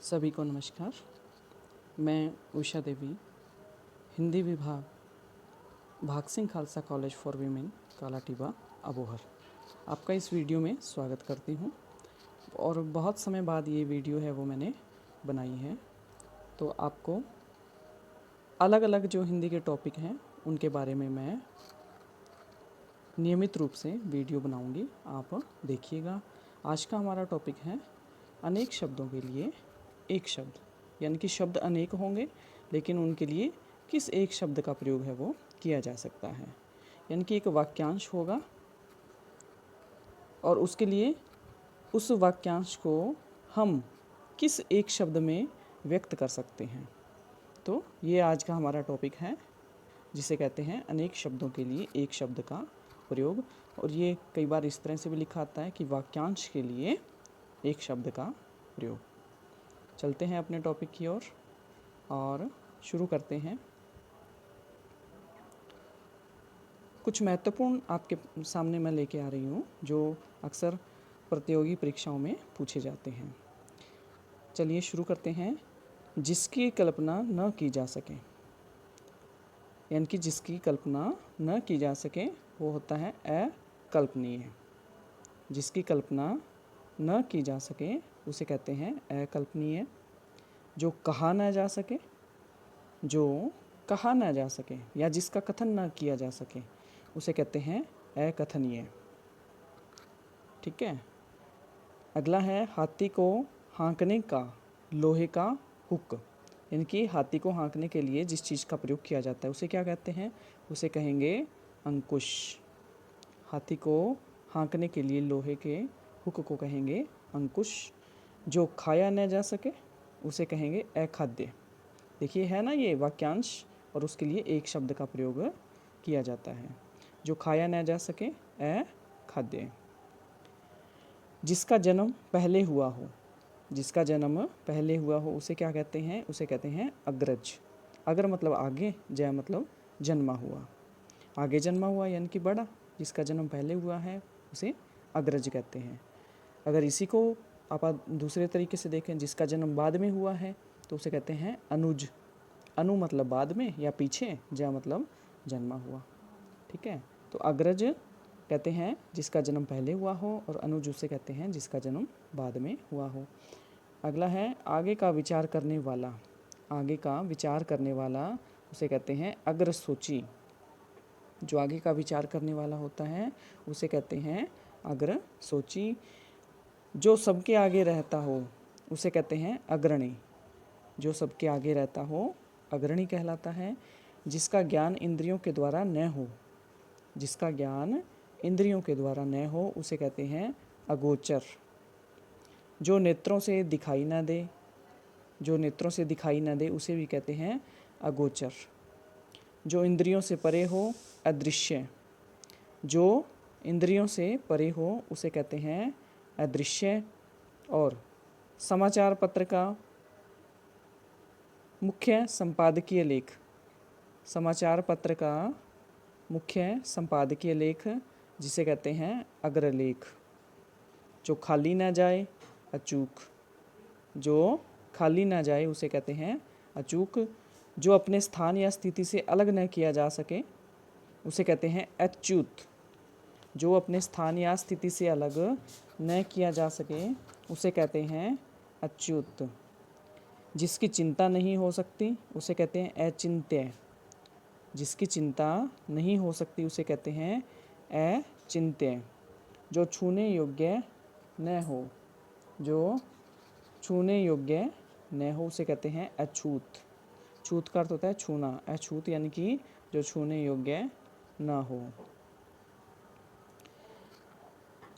सभी को नमस्कार। मैं उषा देवी, हिंदी विभाग Bhag Singh Khalsa college for women Kalatiba Abohar, आपका इस वीडियो में स्वागत करती हूँ। और बहुत समय बाद ये वीडियो है वो मैंने बनाई है, तो आपको अलग अलग जो हिंदी के टॉपिक हैं उनके बारे में मैं नियमित रूप से वीडियो बनाऊंगी, आप देखिएगा। आज का हमारा टॉपिक है अनेक शब्दों के लिए एक शब्द, यानी कि शब्द अनेक होंगे लेकिन उनके लिए किस एक शब्द का प्रयोग है वो किया जा सकता है। यानी कि एक वाक्यांश होगा और उसके लिए उस वाक्यांश को हम किस एक शब्द में व्यक्त कर सकते हैं। तो ये आज का हमारा टॉपिक है, जिसे कहते हैं अनेक शब्दों के लिए एक शब्द का प्रयोग। और ये कई बार इस तरह से भी लिखा आता है कि वाक्यांश के लिए एक शब्द का प्रयोग। चलते हैं अपने टॉपिक की ओर और शुरू करते हैं। कुछ महत्वपूर्ण आपके सामने मैं लेके आ रही हूँ जो अक्सर प्रतियोगी परीक्षाओं में पूछे जाते हैं। चलिए शुरू करते हैं। जिसकी कल्पना न की जा सके, यानी कि जिसकी कल्पना न की जा सके वो होता है अकल्पनीय। जिसकी कल्पना न की जा सके उसे कहते हैं अकल्पनीय। जो कहा न जा सके, जो कहा न जा सके या जिसका कथन न किया जा सके उसे कहते हैं अकथनीय। ठीक है। अगला है हाथी को हाँकने का लोहे का हुक, यानी कि हाथी को हाँकने के लिए जिस चीज़ का प्रयोग किया जाता है उसे क्या कहते हैं, उसे कहेंगे अंकुश। हाथी को हाँकने के लिए लोहे के हुक को कहेंगे अंकुश। जो खाया न जा सके उसे कहेंगे अखाद्य। देखिए है ना ये वाक्यांश, और उसके लिए एक शब्द का प्रयोग किया जाता है। जो खाया न जा सके अखाद्य। जिसका जन्म पहले हुआ हो, जिसका जन्म पहले हुआ हो उसे क्या कहते हैं, उसे कहते हैं अग्रज। अगर मतलब आगे, जय मतलब जन्मा हुआ। आगे जन्मा हुआ यानी कि बड़ा, जिसका जन्म पहले हुआ है उसे अग्रज कहते हैं। अगर इसी को आप दूसरे तरीके से देखें, जिसका जन्म बाद में हुआ है तो उसे कहते हैं अनुज। अनु मतलब बाद में या पीछे, जय मतलब जन्मा हुआ। ठीक है। तो अग्रज कहते हैं जिसका जन्म पहले हुआ हो, और अनुज उसे कहते हैं जिसका जन्म बाद में हुआ हो। अगला है आगे का विचार करने वाला। आगे का विचार करने वाला उसे कहते हैं अग्रसूची। जो आगे का विचार करने वाला होता है उसे कहते हैं अग्रसूची। जो सबके आगे रहता हो उसे कहते हैं अग्रणी। जो सबके आगे रहता हो अग्रणी कहलाता है। जिसका ज्ञान इंद्रियों के द्वारा न हो, जिसका ज्ञान इंद्रियों के द्वारा न हो उसे कहते हैं अगोचर। जो नेत्रों से दिखाई न दे, जो नेत्रों से दिखाई न दे उसे भी कहते हैं अगोचर। जो इंद्रियों से परे हो अदृश्य। जो इंद्रियों से परे हो उसे कहते हैं अदृश्य। और समाचार पत्र का मुख्य संपादकीय लेख, समाचार पत्र का मुख्य संपादकीय लेख जिसे कहते हैं अग्रलेख। जो खाली ना जाए अचूक। जो खाली ना जाए उसे कहते हैं अचूक। जो अपने स्थान या स्थिति से अलग न किया जा सके उसे कहते हैं अच्युत। जो अपने स्थान या स्थिति से अलग न किया जा सके उसे कहते हैं अच्युत। जिसकी चिंता नहीं हो सकती उसे कहते हैं अचिंत्य। जिसकी चिंता नहीं हो सकती उसे कहते हैं अचिंत्य। जो छूने योग्य न हो, जो छूने योग्य न हो उसे कहते हैं अछूत। छूत का अर्थ होता है छूना, अछूत यानी कि जो छूने योग्य न हो।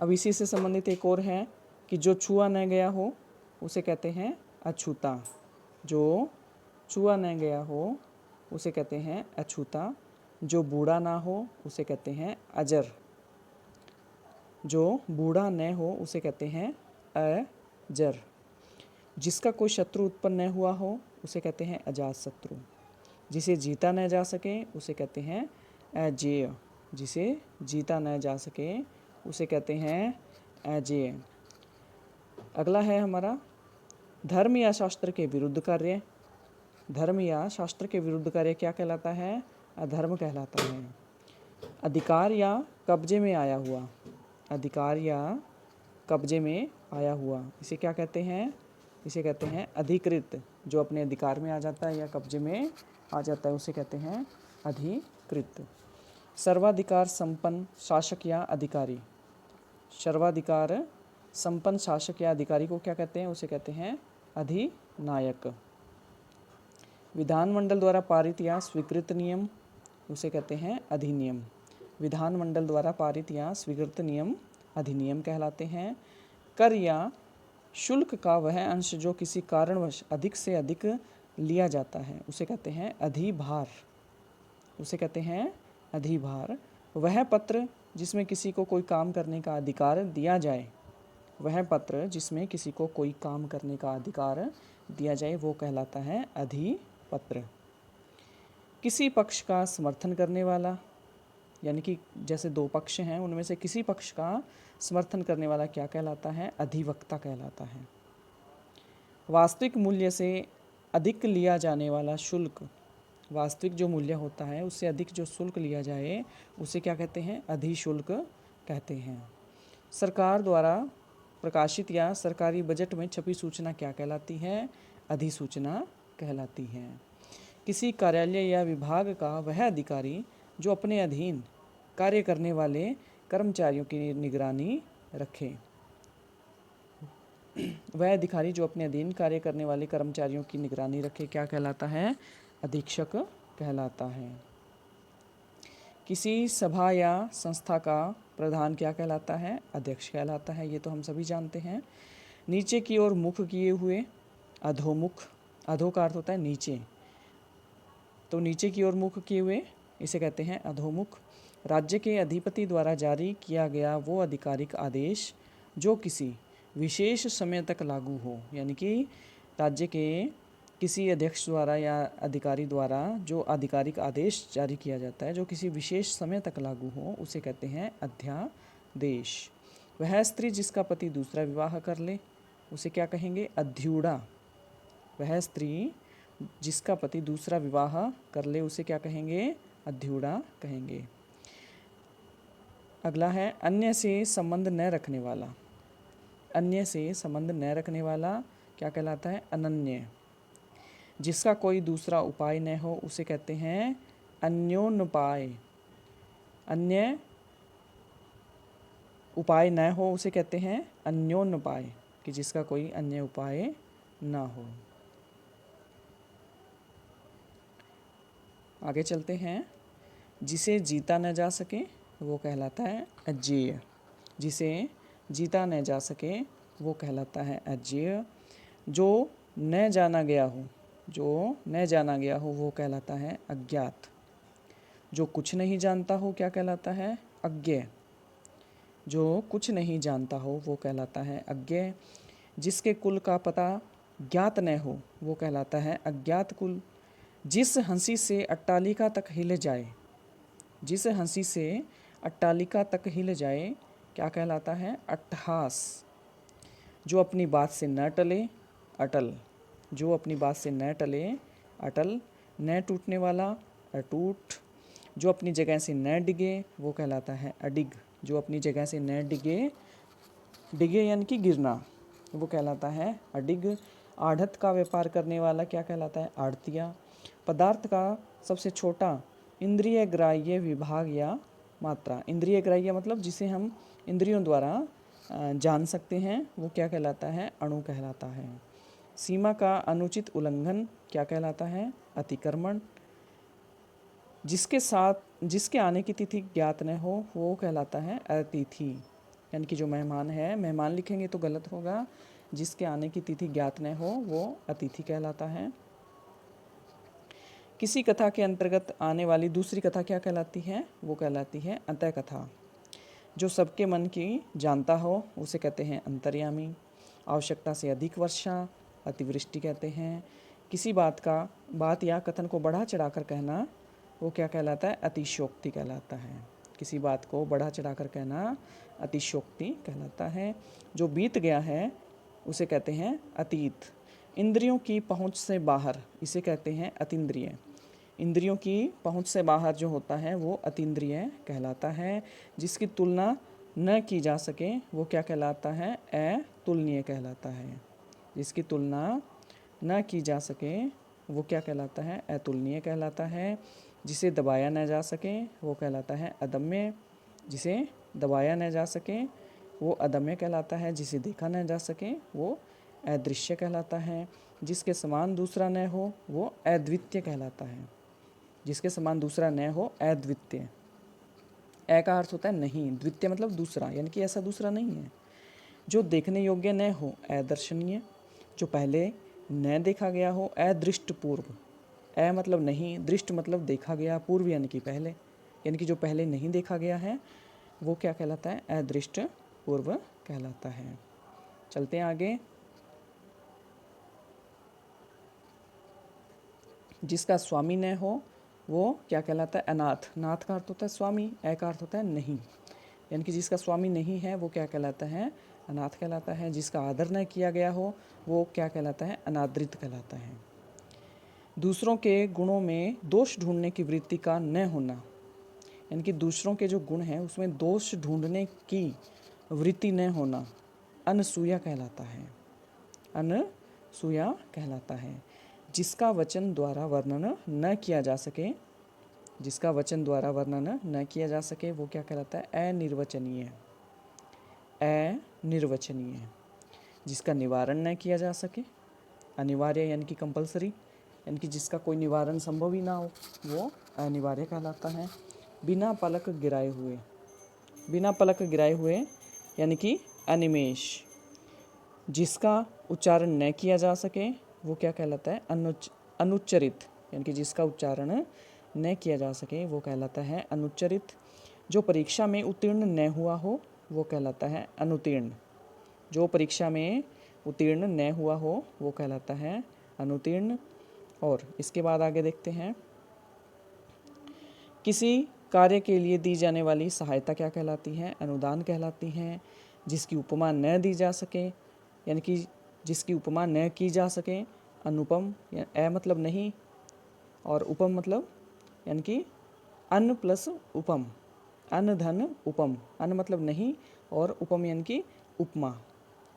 अब इसी से संबंधित एक और है कि जो छुआ न गया हो उसे कहते हैं अछूता। जो छुआ न गया हो उसे कहते हैं अछूता। जो बूढ़ा ना हो उसे कहते हैं अजर। जो बूढ़ा न हो उसे कहते हैं अजर। जिसका कोई शत्रु उत्पन्न न हुआ हो उसे कहते हैं अजात शत्रु। जिसे जीता न जा सके उसे कहते हैं अजेय। जिसे जीता न जा सके उसे कहते हैं अजेय। अगला है हमारा धर्म या शास्त्र के विरुद्ध कार्य, धर्म या शास्त्र के विरुद्ध कार्य क्या कहलाता है? अधर्म कहलाता है। अधिकार या कब्जे में आया हुआ, अधिकार या कब्जे में आया हुआ, इसे क्या कहते हैं? इसे कहते हैं अधिकृत। जो अपने अधिकार में आ जाता है या कब्जे में आ जाता है उसे कहते हैं अधिकृत। सर्वाधिकार संपन्न शासक या अधिकारी, सर्वाधिकार संपन्न शासक या अधिकारी को क्या कहते हैं? उसे कहते हैं अधिनायक। विधानमंडल द्वारा पारित या स्वीकृत नियम, उसे कहते हैं अधिनियम। विधानमंडल द्वारा पारित या स्वीकृत नियम अधिनियम कहलाते हैं। कर या शुल्क का वह अंश जो किसी कारणवश अधिक से अधिक लिया जाता है उसे कहते हैं अधिभार, उसे कहते हैं अधिभार। वह पत्र जिसमें किसी को कोई काम करने का अधिकार दिया जाए, वह पत्र जिसमें किसी को कोई काम करने का अधिकार दिया जाए वो कहलाता है अधिपत्र। किसी पक्ष का समर्थन करने वाला, यानी कि जैसे दो पक्ष हैं उनमें से किसी पक्ष का समर्थन करने वाला क्या कहलाता है? अधिवक्ता कहलाता है। वास्तविक मूल्य से अधिक लिया जाने वाला शुल्क, वास्तविक जो मूल्य होता है उससे अधिक जो शुल्क लिया जाए उसे क्या कहते हैं? अधिशुल्क कहते हैं। सरकार द्वारा प्रकाशित या सरकारी बजट में छपी सूचना क्या कहलाती है? अधिसूचना कहलाती है। किसी कार्यालय या विभाग का वह अधिकारी जो अपने अधीन कार्य करने वाले कर्मचारियों की निगरानी रखे, वह अधिकारी जो अपने अधीन कार्य करने वाले कर्मचारियों की निगरानी रखे क्या कहलाता है? अधीक्षक कहलाता है। किसी सभा या संस्था का प्रधान क्या कहलाता है? अध्यक्ष कहलाता है। ये तो हम सभी जानते हैं। नीचे की ओर मुख किए हुए, अधोमुख, अधो का अर्थ होता है नीचे, तो नीचे की ओर मुख किए हुए इसे कहते हैं अधोमुख। राज्य के अधिपति द्वारा जारी किया गया वो आधिकारिक आदेश जो किसी विशेष समय तक लागू हो, यानी कि राज्य के किसी अध्यक्ष द्वारा या अधिकारी द्वारा जो आधिकारिक आदेश जारी किया जाता है जो किसी विशेष समय तक लागू हो उसे कहते हैं अध्यादेश। वह स्त्री जिसका पति दूसरा विवाह कर ले उसे क्या कहेंगे? अध्युड़ा। वह स्त्री जिसका पति दूसरा विवाह कर ले उसे क्या कहेंगे? अध्युड़ा कहेंगे। अगला है अन्य से संबंध न रखने वाला, अन्य से संबंध न रखने वाला क्या कहलाता है? अनन्य। जिसका कोई दूसरा उपाय न हो उसे कहते हैं अन्योन्युपाय। अन्य उपाय न हो उसे कहते हैं अन्योन्युपाय, कि जिसका कोई अन्य उपाय ना हो। आगे चलते हैं। जिसे जीता न जा सके वो कहलाता है अजेय। जिसे जीता न जा सके वो कहलाता है अजेय। जो न जाना गया हो, जो न जाना गया हो वो कहलाता है अज्ञात। जो कुछ नहीं जानता हो क्या कहलाता है? अज्ञेय। जो कुछ नहीं जानता हो वो कहलाता है अज्ञेय। जिसके कुल का पता ज्ञात न हो वो कहलाता है अज्ञात कुल। जिस हंसी से अट्टालिका तक हिल जाए, जिस हंसी से अट्टालिका तक हिल जाए क्या कहलाता है? अट्टहास। जो अपनी बात से न टले, अटल। जो अपनी बात से न टले, अटल। न टूटने वाला, अटूट। जो अपनी जगह से न डिगे वो कहलाता है अडिग। जो अपनी जगह से न डिगे, डिगे यानी कि गिरना, वो कहलाता है अडिग। आढ़त का व्यापार करने वाला क्या कहलाता है? आढ़तिया। पदार्थ का सबसे छोटा इंद्रिय ग्राह्य विभाग या मात्रा, इंद्रिय ग्राह्य मतलब जिसे हम इंद्रियों द्वारा जान सकते हैं वो क्या कहलाता है? अणु कहलाता है। सीमा का अनुचित उल्लंघन क्या कहलाता है? अतिक्रमण। जिसके आने की तिथि ज्ञात न हो वो कहलाता है अतिथि, यानी कि जो मेहमान है, मेहमान लिखेंगे तो गलत होगा। जिसके आने की तिथि ज्ञात न हो वो अतिथि कहलाता है। किसी कथा के अंतर्गत आने वाली दूसरी कथा क्या कहलाती है? वो कहलाती है अंतः कथा। जो सबके मन की जानता हो उसे कहते हैं अंतर्यामी। आवश्यकता से अधिक वर्षा अतिवृष्टि कहते हैं। किसी बात या कथन को बढ़ा चढ़ाकर कहना वो क्या कहलाता है? अतिशयोक्ति कहलाता है। किसी बात को बढ़ा चढ़ाकर कहना अतिशयोक्ति कहलाता है। जो बीत गया है उसे कहते हैं अतीत। इंद्रियों की पहुंच से बाहर, इसे कहते हैं अतीन्द्रिय। इंद्रियों की पहुंच से बाहर जो होता है वो अतीन्द्रिय कहलाता है। जिसकी तुलना न की जा सके वो क्या कहलाता है? अतुलनीय कहलाता है। जिसकी तुलना न की जा सके वो क्या कहलाता है? अतुलनीय कहलाता है। जिसे दबाया न जा सके वो कहलाता है अदम्य। जिसे दबाया न जा सके वो अदम्य कहलाता है। जिसे देखा न जा सके वो अदृश्य कहलाता है। जिसके समान दूसरा न हो वो अद्वितीय कहलाता है। जिसके समान दूसरा न हो अद्वितीय। ए का अर्थ होता है नहीं, द्वितीय मतलब दूसरा, यानी कि ऐसा दूसरा नहीं है। जो देखने योग्य न हो अदर्शनीय। जो पहले न देखा गया हो अदृष्ट पूर्व। ए मतलब नहीं, दृष्ट मतलब देखा गया, पूर्व यानी कि पहले, यानी कि जो पहले नहीं देखा गया है वो क्या कहलाता है? अदृष्ट पूर्व कहलाता है। चलते हैं आगे। जिसका स्वामी न हो वो क्या कहलाता है? अनाथ। नाथ का अर्थ होता है स्वामी, ए का अर्थ होता है नहीं, यानी कि जिसका स्वामी नहीं है वो क्या कहलाता है? अनाथ कहलाता है। जिसका आदर न किया गया हो वो क्या कहलाता है? अनादृत कहलाता है। दूसरों के गुणों में दोष ढूंढने की वृत्ति का न होना, यानी कि दूसरों के जो गुण हैं उसमें दोष ढूंढने की वृत्ति न होना अनसूया कहलाता है। अनसूया कहलाता है। जिसका वचन द्वारा वर्णन न किया जा सके, जिसका वचन द्वारा वर्णन न किया जा सके वो क्या कहलाता है? अनिर्वचनीय। अनिर्वचनीय। जिसका निवारण न किया जा सके, अनिवार्य यानी कि कंपलसरी, यानी कि जिसका कोई निवारण संभव ही ना हो वो अनिवार्य कहलाता है। बिना पलक गिराए हुए, बिना पलक गिराए हुए यानी कि अनिमेष। जिसका उच्चारण न किया जा सके वो क्या कहलाता है? अनुच्चरित, यानी कि जिसका उच्चारण न किया जा सके वो कहलाता है अनुच्चरित। जो परीक्षा में उत्तीर्ण न हुआ हो वो कहलाता है अनुत्तीर्ण। जो परीक्षा में उत्तीर्ण न हुआ हो वो कहलाता है अनुत्तीर्ण। और इसके बाद आगे देखते हैं। किसी कार्य के लिए दी जाने वाली सहायता क्या कहलाती है? अनुदान कहलाती है। जिसकी उपमा न दी जा सके, यानी कि जिसकी उपमा न की जा सके, अनुपम। ए मतलब नहीं और उपम मतलब यानी कि अन्न प्लस उपम, अन्न धन उपम। अन्न मतलब नहीं और उपम यानी कि उपमा।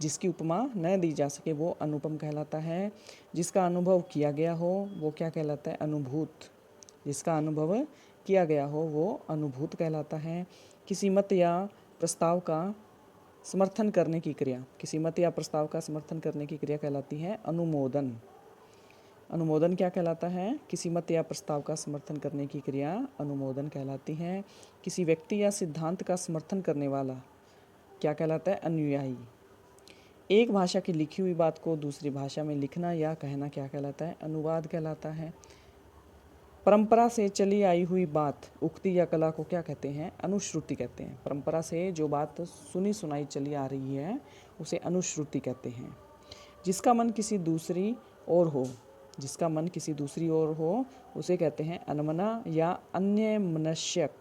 जिसकी उपमा न दी जा सके वो अनुपम कहलाता है। जिसका अनुभव किया गया हो वो क्या कहलाता है? अनुभूत। जिसका अनुभव किया गया हो वो अनुभूत कहलाता है। किसी मत या प्रस्ताव का समर्थन करने की क्रिया, किसी मत या प्रस्ताव का समर्थन करने की क्रिया कहलाती है अनुमोदन। अनुमोदन क्या कहलाता है? किसी मत या प्रस्ताव का समर्थन करने की क्रिया अनुमोदन कहलाती है। किसी व्यक्ति या सिद्धांत का समर्थन करने वाला क्या कहलाता है? अनुयायी। एक भाषा की लिखी हुई बात को दूसरी भाषा में लिखना या कहना क्या कहलाता है? अनुवाद कहलाता है। परंपरा से चली आई हुई बात, उक्ति या कला को क्या कहते हैं? अनुश्रुति कहते हैं। परंपरा से जो बात सुनी सुनाई चली आ रही है उसे अनुश्रुति कहते हैं। जिसका मन किसी दूसरी ओर हो, जिसका मन किसी दूसरी ओर हो उसे कहते हैं अनमना या अन्य मनस्यक,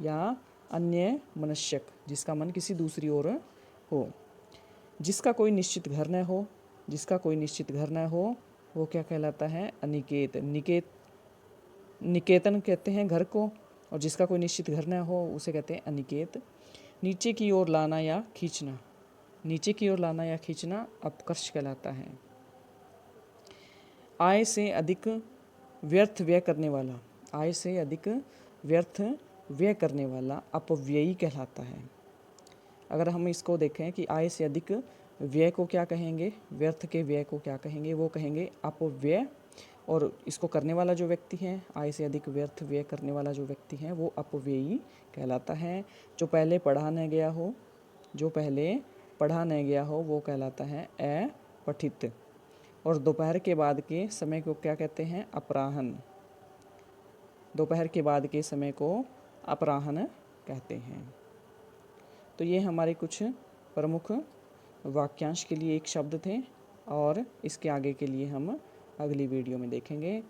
या अन्य मनस्यक। जिसका मन किसी दूसरी ओर हो। जिसका कोई निश्चित घर न हो, जिसका कोई निश्चित घर न हो वो क्या कहलाता है? अनिकेत। निकेतन कहते हैं घर को, और जिसका कोई निश्चित घर न हो उसे कहते हैं अनिकेत। नीचे की ओर लाना या खींचना, नीचे की ओर लाना या खींचना अपकर्ष कहलाता है। आय से अधिक व्यर्थ व्यय करने वाला, आय से अधिक व्यर्थ व्यय करने वाला अपव्ययी कहलाता है। अगर हम इसको देखें कि आय से अधिक व्यय को क्या कहेंगे, व्यर्थ के व्यय को क्या कहेंगे, वो कहेंगे अपव्यय। और इसको करने वाला जो व्यक्ति है, आय से अधिक व्यर्थ व्यय करने वाला जो व्यक्ति है वो अपव्ययी कहलाता है। जो पहले पढ़ा न गया हो, जो पहले पढ़ा न गया हो वो कहलाता है अपठित। और दोपहर के बाद के समय को क्या कहते हैं? अपराह्न। दोपहर के बाद के समय को अपराह्न कहते हैं। तो ये हमारे कुछ प्रमुख वाक्यांश के लिए एक शब्द थे और इसके आगे के लिए हम अगली वीडियो में देखेंगे।